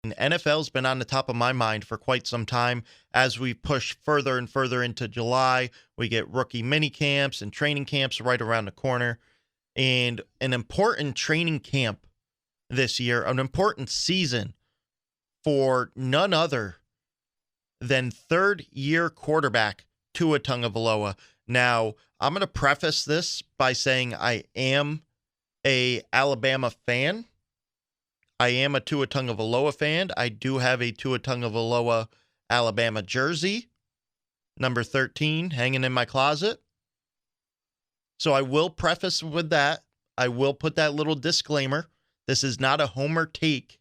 NFL's been on the top of my mind for quite some time as we push further and further into July. We get rookie mini camps and training camps right around the corner. And an important training camp this year, an important season for none other than third-year quarterback Tua Tagovailoa. Now, I'm going to preface this by saying I am a Alabama fan. I am a Tua Tagovailoa fan. I do have a Tua Tagovailoa Alabama jersey, number 13, hanging in my closet. So I will preface with that. I will put that little disclaimer. This is not a homer take.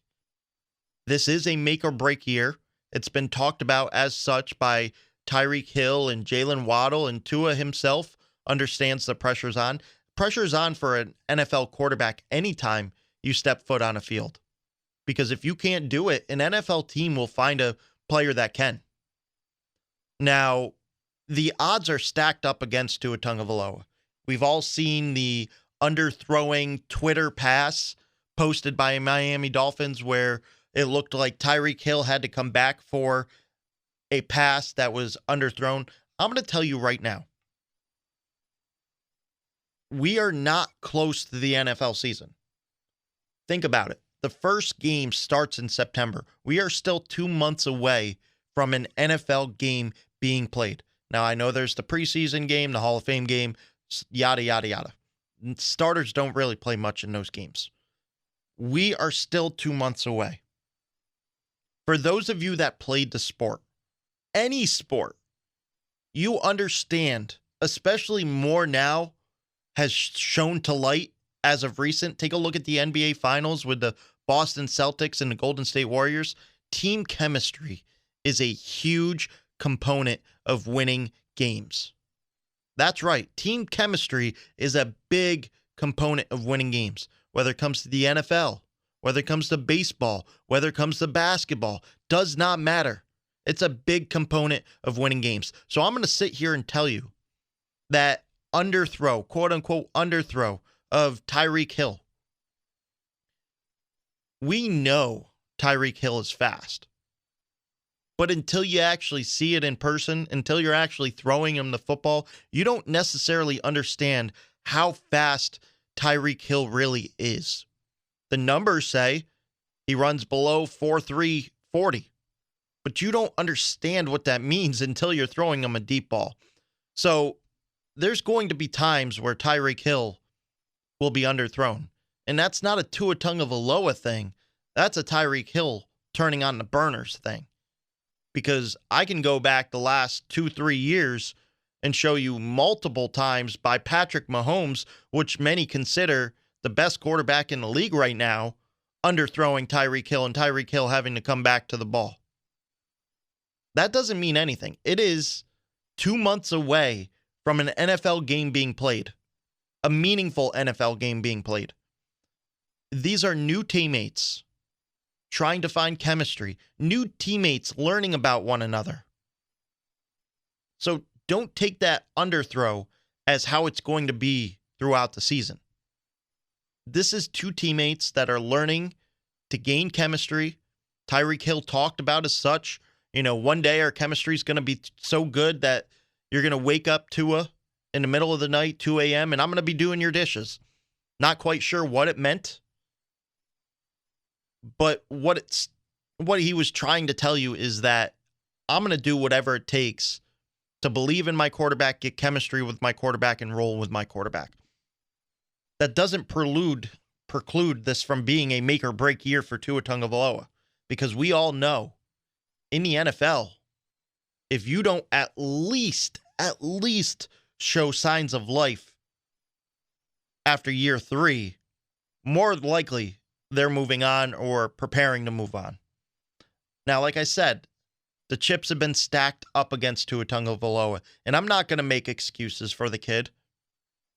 This is a make or break year. It's been talked about as such by Tyreek Hill and Jalen Waddle, and Tua himself understands the pressure's on. Pressure's on for an NFL quarterback anytime you step foot on a field. Because if you can't do it, an NFL team will find a player that can. Now, the odds are stacked up against Tua Tagovailoa. We've all seen the underthrowing Twitter pass posted by Miami Dolphins where it looked like Tyreek Hill had to come back for a pass that was underthrown. I'm going to tell you right now, we are not close to the NFL season. Think about it. The first game starts in September. We are still 2 months away from an NFL game being played. Now, I know there's the preseason game, the Hall of Fame game, yada, yada, yada. Starters don't really play much in those games. We are still 2 months away. For those of you that played the sport, any sport, you understand, especially more now, has shown to light as of recent. Take a look at the NBA Finals with the Boston Celtics and the Golden State Warriors. Team chemistry is a huge component of winning games. That's right. Team chemistry is a big component of winning games, whether it comes to the NFL, whether it comes to baseball, whether it comes to basketball, does not matter. It's a big component of winning games. So I'm going to sit here and tell you that underthrow, quote unquote underthrow of Tyreek Hill. We know Tyreek Hill is fast. But until you actually see it in person, until you're actually throwing him the football, you don't necessarily understand how fast Tyreek Hill really is. The numbers say he runs below 4.3 40. But you don't understand what that means until you're throwing him a deep ball. So there's going to be times where Tyreek Hill will be underthrown. And that's not a Tua Tagovailoa thing. That's a Tyreek Hill turning on the burners thing. Because I can go back the last 2-3 years and show you multiple times by Patrick Mahomes, which many consider the best quarterback in the league right now, underthrowing Tyreek Hill and Tyreek Hill having to come back to the ball. That doesn't mean anything. It is 2 months away from an NFL game being played, a meaningful NFL game being played. These are new teammates trying to find chemistry, new teammates learning about one another. So don't take that underthrow as how it's going to be throughout the season. This is two teammates that are learning to gain chemistry. Tyreek Hill talked about as such. One day our chemistry is going to be so good that you're going to wake up Tua in the middle of the night, 2 a.m., and I'm going to be doing your dishes. Not quite sure what it meant, but what he was trying to tell you is that I'm going to do whatever it takes to believe in my quarterback, get chemistry with my quarterback, and roll with my quarterback. That doesn't preclude this from being a make or break year for Tua Tagovailoa, because we all know in the NFL, if you don't at least show signs of life after year 3, more likely they're moving on or preparing to move on. Now, like I said, the chips have been stacked up against Tua Tagovailoa, and I'm not going to make excuses for the kid,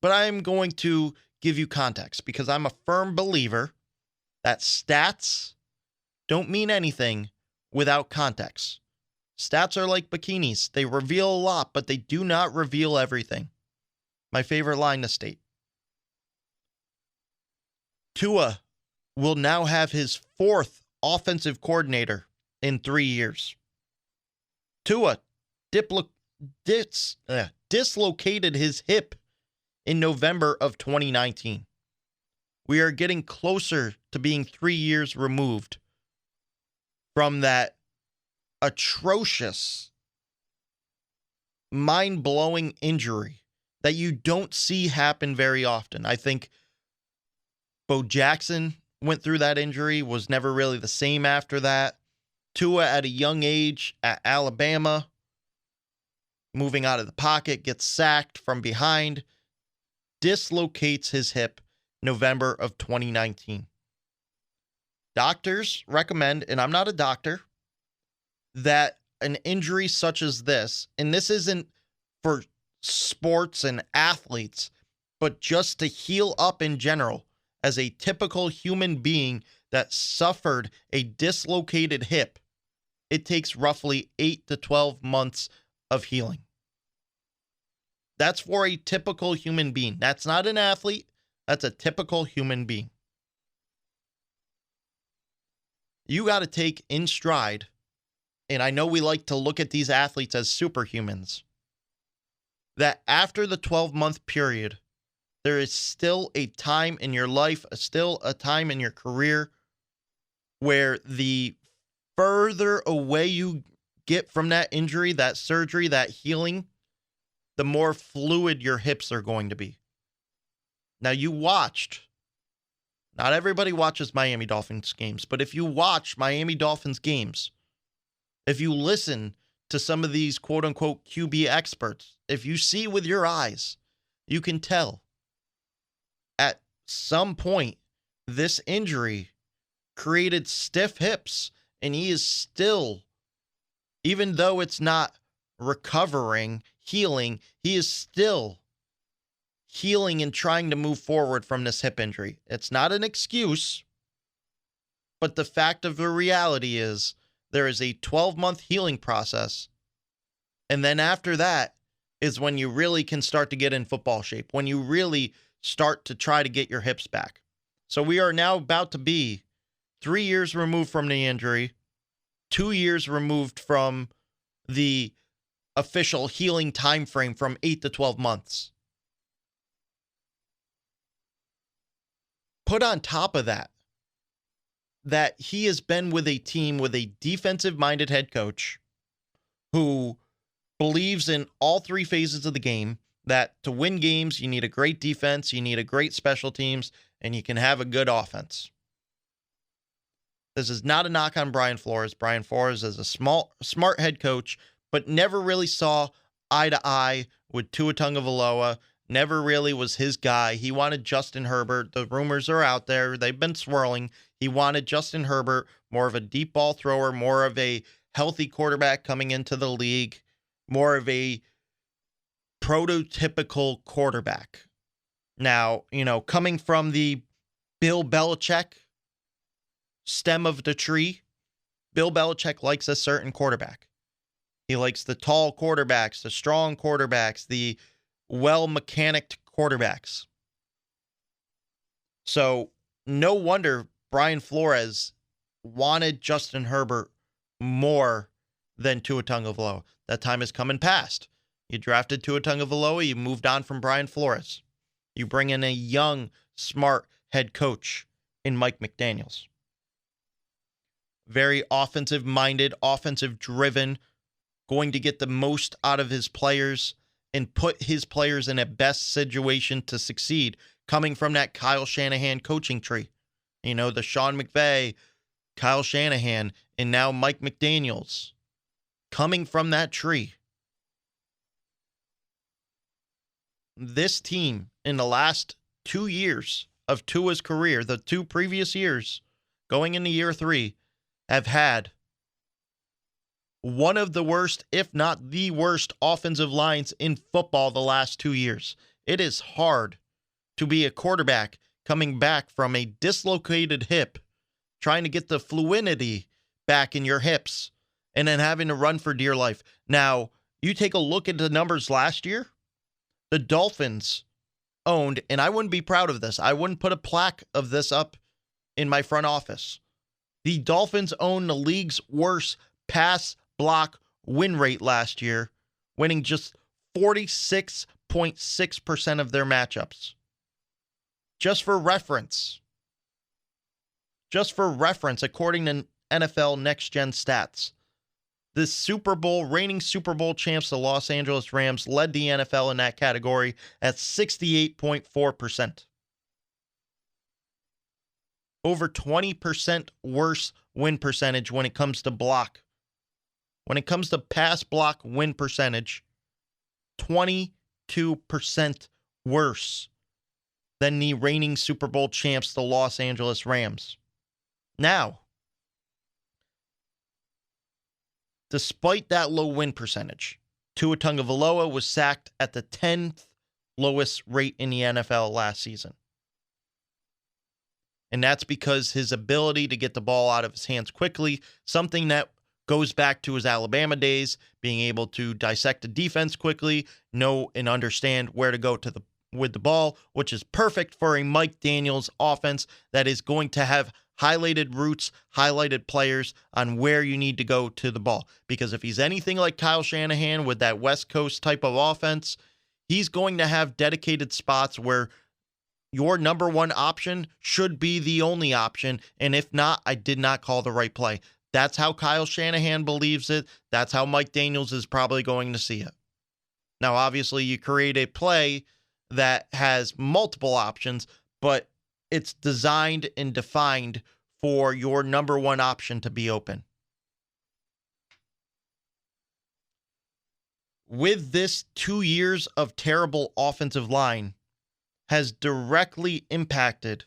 but I am going to give you context because I'm a firm believer that stats don't mean anything without context. Stats are like bikinis. They reveal a lot, but they do not reveal everything. My favorite line to state. Tua will now have his 4th offensive coordinator in 3 years. Tua dislocated his hip in November of 2019. We are getting closer to being 3 years removed from that atrocious, mind-blowing injury that you don't see happen very often. I think Bo Jackson went through that injury, was never really the same after that. Tua at a young age at Alabama, moving out of the pocket, gets sacked from behind, dislocates his hip November of 2019. Doctors recommend, and I'm not a doctor, that an injury such as this, and this isn't for sports and athletes, but just to heal up in general as a typical human being that suffered a dislocated hip, it takes roughly 8 to 12 months of healing. That's for a typical human being. That's not an athlete. That's a typical human being. You got to take in stride, and I know we like to look at these athletes as superhumans, that after the 12-month period, there is still a time in your life, still a time in your career where the further away you get from that injury, that surgery, that healing, the more fluid your hips are going to be. Now, you watched, not everybody watches Miami Dolphins games, but if you watch Miami Dolphins games, if you listen to some of these quote-unquote QB experts, if you see with your eyes, you can tell at some point this injury created stiff hips, and he is still, even though it's not recovering, healing, he is still healing and trying to move forward from this hip injury. It's not an excuse, but the fact of the reality is there is a 12-month healing process, and then after that is when you really can start to get in football shape, when you really start to try to get your hips back. So we are now about to be 3 years removed from the injury, 2 years removed from the official healing time frame from 8 to 12 months. Put on top of that he has been with a team with a defensive-minded head coach who believes in all three phases of the game, that to win games, you need a great defense, you need a great special teams, and you can have a good offense. This is not a knock on Brian Flores. Brian Flores is a smart head coach, but never really saw eye to eye with Tua Tagovailoa. Never really was his guy. He wanted Justin Herbert. The rumors are out there. They've been swirling. He wanted Justin Herbert, more of a deep ball thrower, more of a healthy quarterback coming into the league, more of a prototypical quarterback. Now, coming from the Bill Belichick stem of the tree, Bill Belichick likes a certain quarterback. He likes the tall quarterbacks, the strong quarterbacks, the well-mechanicked quarterbacks. So no wonder Brian Flores wanted Justin Herbert more than Tua Tagovailoa. That time has come and passed. You drafted Tua Tagovailoa, you moved on from Brian Flores. You bring in a young, smart head coach in Mike McDaniels. Very offensive-minded, offensive-driven, going to get the most out of his players and put his players in a best situation to succeed, coming from that Kyle Shanahan coaching tree. The Sean McVay, Kyle Shanahan, and now Mike McDaniels, coming from that tree. This team, in the last 2 years of Tua's career, the 2 previous years, going into year 3, have had one of the worst, if not the worst, offensive lines in football the last 2 years. It is hard to be a quarterback coming back from a dislocated hip, trying to get the fluidity back in your hips, and then having to run for dear life. Now, you take a look at the numbers last year, the Dolphins owned, and I wouldn't be proud of this, I wouldn't put a plaque of this up in my front office. The Dolphins owned the league's worst pass block win rate last year, winning just 46.6% of their matchups. Just for reference, according to NFL Next Gen Stats, the reigning Super Bowl champs, the Los Angeles Rams, led the NFL in that category at 68.4%. Over 20% worse win percentage when it comes to block. When it comes to pass block win percentage, 22% worse than the reigning Super Bowl champs, the Los Angeles Rams. Now, despite that low win percentage, Tua Tagovailoa was sacked at the 10th lowest rate in the NFL last season. And that's because his ability to get the ball out of his hands quickly, something that goes back to his Alabama days, being able to dissect the defense quickly, know and understand where to go with the ball, which is perfect for a Mike Daniels offense that is going to have highlighted routes, highlighted players on where you need to go to the ball. Because if he's anything like Kyle Shanahan with that West Coast type of offense, he's going to have dedicated spots where your number one option should be the only option. And if not, I did not call the right play. That's how Kyle Shanahan believes it. That's how Mike Daniels is probably going to see it. Now, obviously, you create a play that has multiple options, but it's designed and defined for your number one option to be open. With this 2 years of terrible offensive line has directly impacted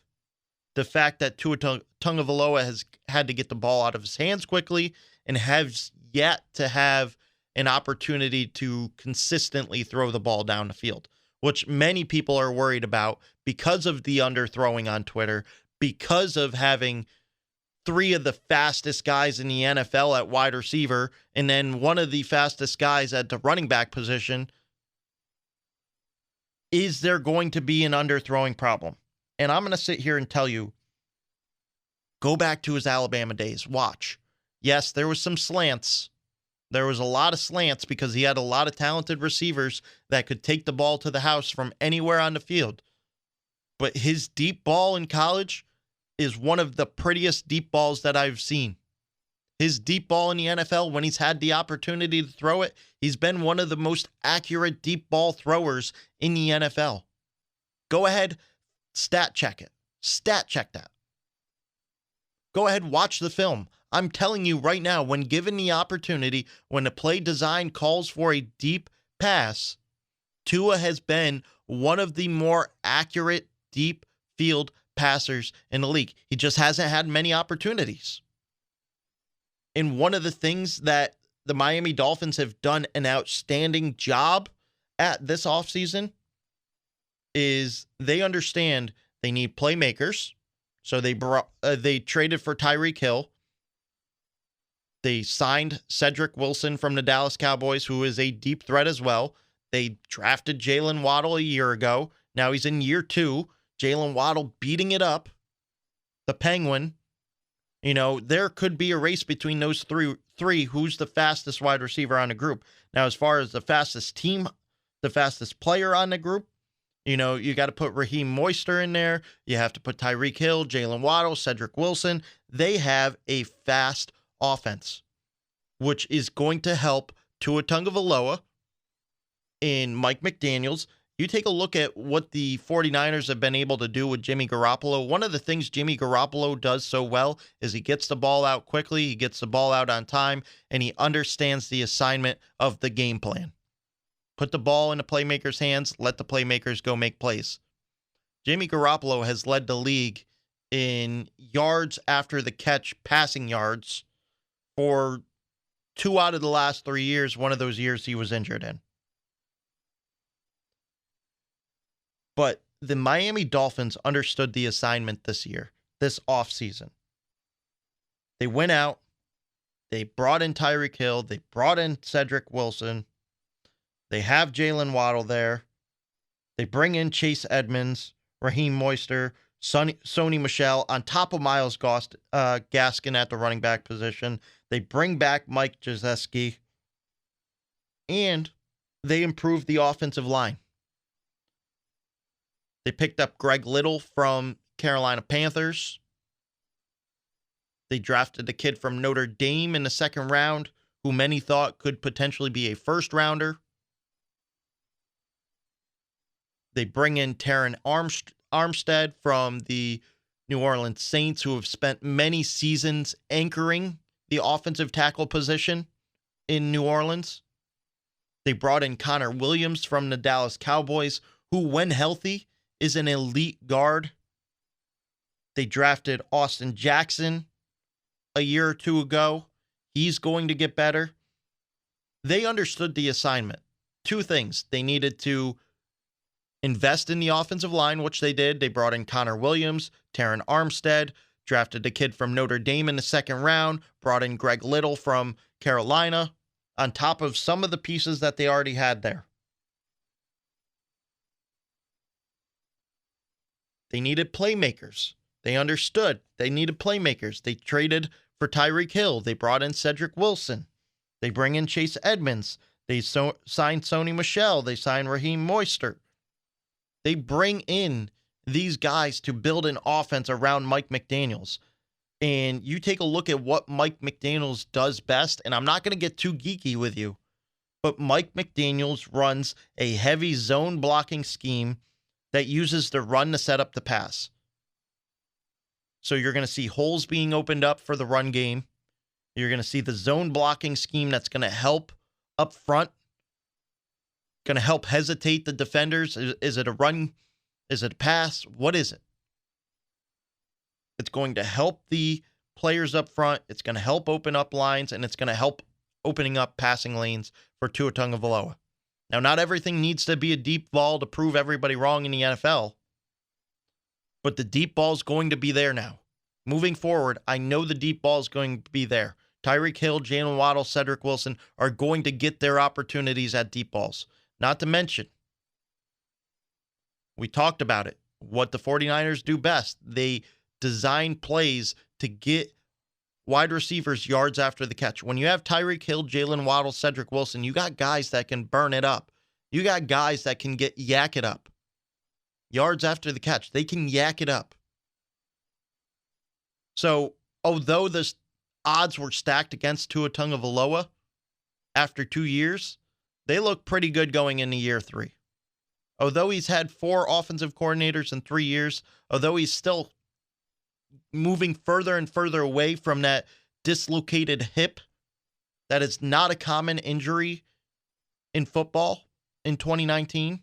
the fact that Tua Tagovailoa has had to get the ball out of his hands quickly and has yet to have an opportunity to consistently throw the ball down the field, which many people are worried about because of the underthrowing on Twitter, because of having three of the fastest guys in the NFL at wide receiver, and then one of the fastest guys at the running back position. Is there going to be an underthrowing problem? And I'm going to sit here and tell you, go back to his Alabama days. Watch. Yes, there was some slants. There was a lot of slants because he had a lot of talented receivers that could take the ball to the house from anywhere on the field. But his deep ball in college is one of the prettiest deep balls that I've seen. His deep ball in the NFL, when he's had the opportunity to throw it, he's been one of the most accurate deep ball throwers in the NFL. Go ahead, stat check it. Stat check that. Go ahead, watch the film. I'm telling you right now, when given the opportunity, when the play design calls for a deep pass, Tua has been one of the more accurate deep field passers in the league. He just hasn't had many opportunities. And one of the things that the Miami Dolphins have done an outstanding job at this offseason is they understand they need playmakers. So they traded for Tyreek Hill. They signed Cedric Wilson from the Dallas Cowboys, who is a deep threat as well. They drafted Jalen Waddle a year ago. Now he's in year 2. Jalen Waddle beating it up. The Penguin. You know, there could be a race between those three who's the fastest wide receiver on the group. Now, as far as the fastest player on the group, you know, you got to put Raheem Mostert in there. You have to put Tyreek Hill, Jalen Waddle, Cedric Wilson. They have a fast offense, which is going to help Tua Tagovailoa and Mike McDaniels. You take a look at what the 49ers have been able to do with Jimmy Garoppolo. One of the things Jimmy Garoppolo does so well is he gets the ball out quickly, he gets the ball out on time, and he understands the assignment of the game plan. Put the ball in the playmakers' hands, let the playmakers go make plays. Jimmy Garoppolo has led the league in yards after the catch, passing yards, for 2 out of the last 3 years. One of those years he was injured in. But the Miami Dolphins understood the assignment this offseason. They went out, they brought in Tyreek Hill, they brought in Cedric Wilson, they have Jalen Waddle there, they bring in Chase Edmonds, Raheem Mostert, Sony Michel on top of Miles Gaskin at the running back position. They bring back Mike Gesicki, and they improved the offensive line. They picked up Greg Little from Carolina Panthers. They drafted a kid from Notre Dame in the second round who many thought could potentially be a first rounder. They bring in Terran Armstead from the New Orleans Saints, who have spent many seasons anchoring the offensive tackle position in New Orleans. They brought in Connor Williams from the Dallas Cowboys, who, when healthy, is an elite guard. They drafted Austin Jackson a year or two ago. He's going to get better. They understood the assignment. Two things. They needed to invest in the offensive line, which they did. They brought in Connor Williams, Terran Armstead, drafted a kid from Notre Dame in the second round, brought in Greg Little from Carolina, on top of some of the pieces that they already had there. They needed playmakers. They understood they needed playmakers. They traded for Tyreek Hill. They brought in Cedric Wilson. They bring in Chase Edmonds. They signed Sony Michel. They signed Raheem Mostert. They bring in these guys to build an offense around Mike McDaniels. And you take a look at what Mike McDaniels does best, and I'm not going to get too geeky with you, but Mike McDaniels runs a heavy zone blocking scheme that uses the run to set up the pass. So you're going to see holes being opened up for the run game. You're going to see the zone blocking scheme that's going to help up front, going to help hesitate the defenders. Is it a run? Is it a pass? What is it? It's going to help the players up front. It's going to help open up lines, and it's going to help opening up passing lanes for Tua Tagovailoa. Now, not everything needs to be a deep ball to prove everybody wrong in the NFL, but the deep ball is going to be there now. Moving forward, I know the deep ball is going to be there. Tyreek Hill, Jalen Waddle, Cedric Wilson are going to get their opportunities at deep balls. Not to mention, we talked about it, what the 49ers do best. They design plays to get wide receivers yards after the catch. When you have Tyreek Hill, Jalen Waddle, Cedric Wilson, you got guys that can burn it up. You got guys that can yak it up. Yards after the catch, they can yak it up. So, although the odds were stacked against Tua Tagovailoa after 2 years, they look pretty good going into year 3. Although he's had 4 offensive coordinators in 3 years, although he's still moving further and further away from that dislocated hip, that is not a common injury in football in 2019,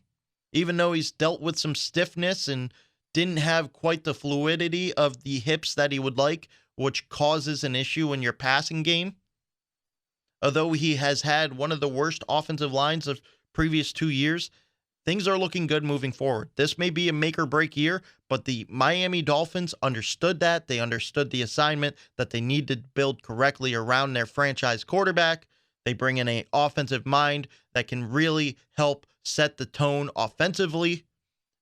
even though he's dealt with some stiffness and didn't have quite the fluidity of the hips that he would like, which causes an issue in your passing game. Although he has had one of the worst offensive lines of previous 2 years, things are looking good moving forward. This may be a make or break year, but the Miami Dolphins understood that. They understood the assignment that they need to build correctly around their franchise quarterback. They bring in an offensive mind that can really help set the tone offensively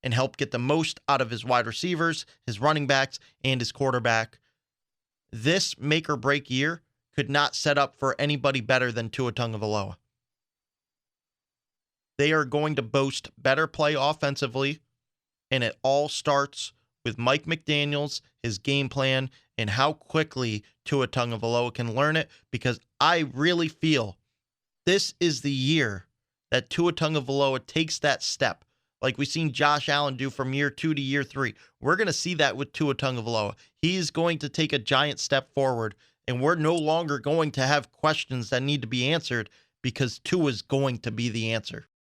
and help get the most out of his wide receivers, his running backs, and his quarterback. This make or break year could not set up for anybody better than Tua Tagovailoa. They are going to boast better play offensively, and it all starts with Mike McDaniels, his game plan, and how quickly Tua Tagovailoa can learn it, because I really feel this is the year that Tua Tagovailoa takes that step, like we've seen Josh Allen do from year 2 to year 3. We're going to see that with Tua Tagovailoa. He's going to take a giant step forward, and we're no longer going to have questions that need to be answered because Tua is going to be the answer.